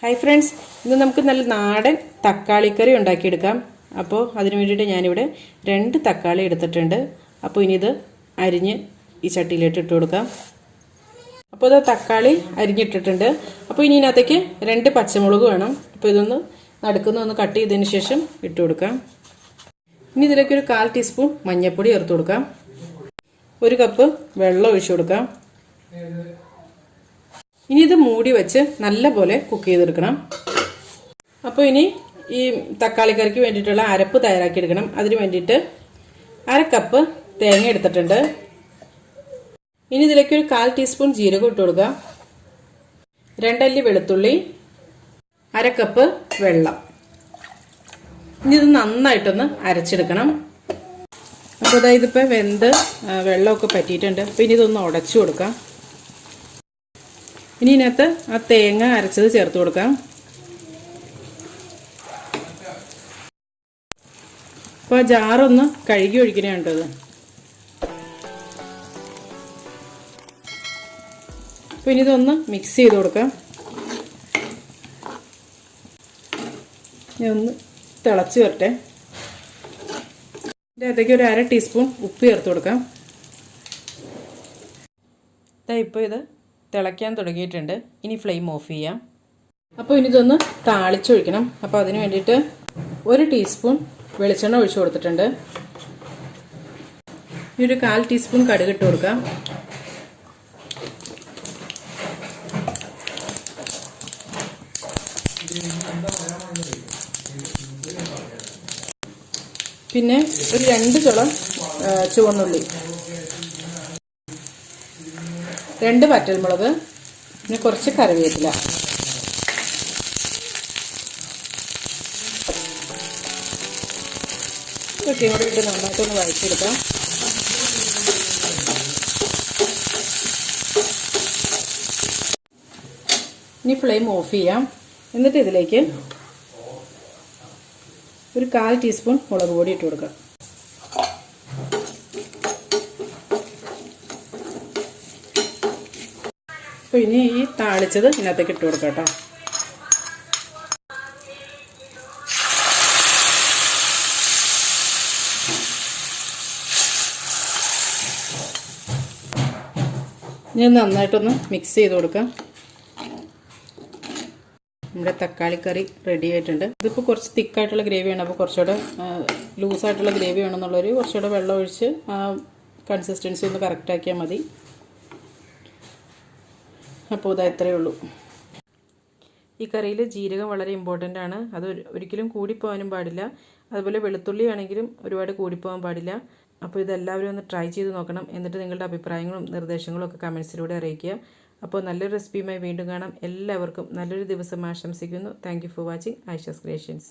Hi friends, ഇന്ന് നമുക്ക് നല്ല നാടൻ തക്കാളിക്കറി ഉണ്ടാക്കിയെടുക്കാം. അപ്പോൾ അതിന് വേണ്ടിയിട്ട് ഞാനിവിടെ 2 തക്കാളി എടുത്തിട്ടുണ്ട്. അപ്പോൾ ഇനി ഇത് അരിഞ്ഞ് ഈ ചട്ടിയിലിട്ട് ഇട്ട് കൊടുക്കാം. അപ്പോൾ ഇത് തക്കാളി അരിഞ്ഞിട്ടിട്ടുണ്ട്. അപ്പോൾ ഇനി ഇതിനകത്തേക്ക് 2 പച്ചമുളക് വേണം. അപ്പോൾ ഇതൊന്ന് നടുക്കുന്ന കട്ട് ചെയ്തതിന് ശേഷം ഇട്ട് കൊടുക്കാം. ഇനി ഇതിലേക്ക് ഒരു 1/4 ടീസ്പൂൺ മഞ്ഞൾപ്പൊടി ചേർത്ത് കൊടുക്കാം. 1 കപ്പ് വെള്ളം ഒഴിച്ചു കൊടുക്കാം. ഇനി ഇത് മൂടി വെച്ച് നല്ലപോലെ കുക്ക് ചെയ്തെടുക്കണം. അപ്പോൾ ഇനി ഈ തക്കാളിക്കറിക്ക് വേണ്ടിയിട്ടുള്ള അരപ്പ് തയ്യാറാക്കി എടുക്കണം. അതിന് വേണ്ടിയിട്ട് 1/2 കപ്പ് തേങ്ങ എടുത്തിട്ടുണ്ട്. ഇനി ഇതിലേക്ക് ഒരു 1/4 ടീസ്പൂൺ ജീരകം ഇട്ട് കൊടുക്കുക. 2 അല്ലി വെളുത്തുള്ളി, 1/2 കപ്പ് വെള്ളം. ഇനി ഇത് നന്നായിട്ടൊന്ന് അരച്ചെടുക്കണം. അപ്പോൾ അതായത് ഇപ്പോൾ വെന്ത് വെള്ളമൊക്കെ പറ്റിയിട്ടുണ്ട്. അപ്പോൾ ഇനി ഇതൊന്ന് ഉടച്ചു കൊടുക്കാം. ഇനി ഇതിനകത്ത് ആ തേങ്ങ അരച്ചത് ചേർത്ത് കൊടുക്കാം. അപ്പോൾ ആ ജാറൊന്ന് കഴുകി ഒഴിക്കണേ വേണ്ടത്. അപ്പോൾ ഇനി ഇതൊന്ന് മിക്സ് ചെയ്ത് കൊടുക്കാം. ഒന്ന് തിളച്ച് വരട്ടെ. ഇതിൻ്റെ അകത്തേക്ക് ഒരു 1/2 ടീസ്പൂൺ ഉപ്പ് ചേർത്ത് കൊടുക്കാം. ഇപ്പോൾ ഇത് തിളയ്ക്കാൻ തുടങ്ങിയിട്ടുണ്ട്. ഇനി ഫ്ലെയിം ഓഫ് ചെയ്യാം. അപ്പോൾ ഇനി ഇതൊന്ന് താളിച്ചൊഴിക്കണം. അപ്പോൾ അതിന് വേണ്ടിയിട്ട് 1 ടീസ്പൂൺ വെളിച്ചെണ്ണ ഒഴിച്ചു കൊടുത്തിട്ടുണ്ട്. ഇനി ഒരു 1/4 ടീസ്പൂൺ കടുക് ഇട്ട് കൊടുക്കാം. പിന്നെ ഒരു 2 ചുളം ചുവന്നുള്ളി, 2 വറ്റൽമുളക്, പിന്നെ കുറച്ച് കറിവേപ്പില. ഇതൊക്കെ കൂടെ ഇട്ട് നന്നായിട്ടൊന്ന് വഴറ്റിയെടുക്കാം. ഇനി ഫ്ലെയിം ഓഫ് ചെയ്യാം. എന്നിട്ട് ഇതിലേക്ക് ഒരു 1/4 ടീസ്പൂൺ മുളക് പൊടി ഇട്ട് കൊടുക്കാം. അപ്പോൾ ഇനി ഈ താളിച്ചത് ഇതിനകത്തേക്ക് ഇട്ട് കൊടുക്കാം കേട്ടോ. ഇനി നന്നായിട്ടൊന്ന് മിക്സ് ചെയ്ത് കൊടുക്കാം. നമ്മുടെ തക്കാളിക്കറി റെഡി ആയിട്ടുണ്ട്. ഇതിപ്പോൾ കുറച്ച് തിക്കായിട്ടുള്ള ഗ്രേവിയാണ്. അപ്പോൾ കുറച്ചുകൂടെ ലൂസായിട്ടുള്ള ഗ്രേവി വേണമെന്നുള്ളവർ കുറച്ചുകൂടെ വെള്ളം ഒഴിച്ച് കൺസിസ്റ്റൻസി ഒന്ന് കറക്റ്റാക്കിയാൽ മതി. അപ്പോൾ ഇതാ ഇത്രയേ ഉള്ളൂ. ഈ കറിയിൽ ജീരകം വളരെ ഇമ്പോർട്ടൻ്റ് ആണ്. അത് ഒരിക്കലും കൂടിപ്പോകാനും പാടില്ല. അതുപോലെ വെളുത്തുള്ളി ആണെങ്കിലും ഒരുപാട് കൂടിപ്പോകാൻ പാടില്ല. അപ്പോൾ ഇതെല്ലാവരും ഒന്ന് ട്രൈ ചെയ്ത് നോക്കണം. എന്നിട്ട് നിങ്ങളുടെ അഭിപ്രായങ്ങളും നിർദ്ദേശങ്ങളും ഒക്കെ കമൻസിലൂടെ അറിയിക്കുക. അപ്പോൾ നല്ലൊരു റെസിപ്പിയുമായി വീണ്ടും കാണാം. എല്ലാവർക്കും നല്ലൊരു ദിവസം ആശംസിക്കുന്നു. Thank you for watching Aisha's creations.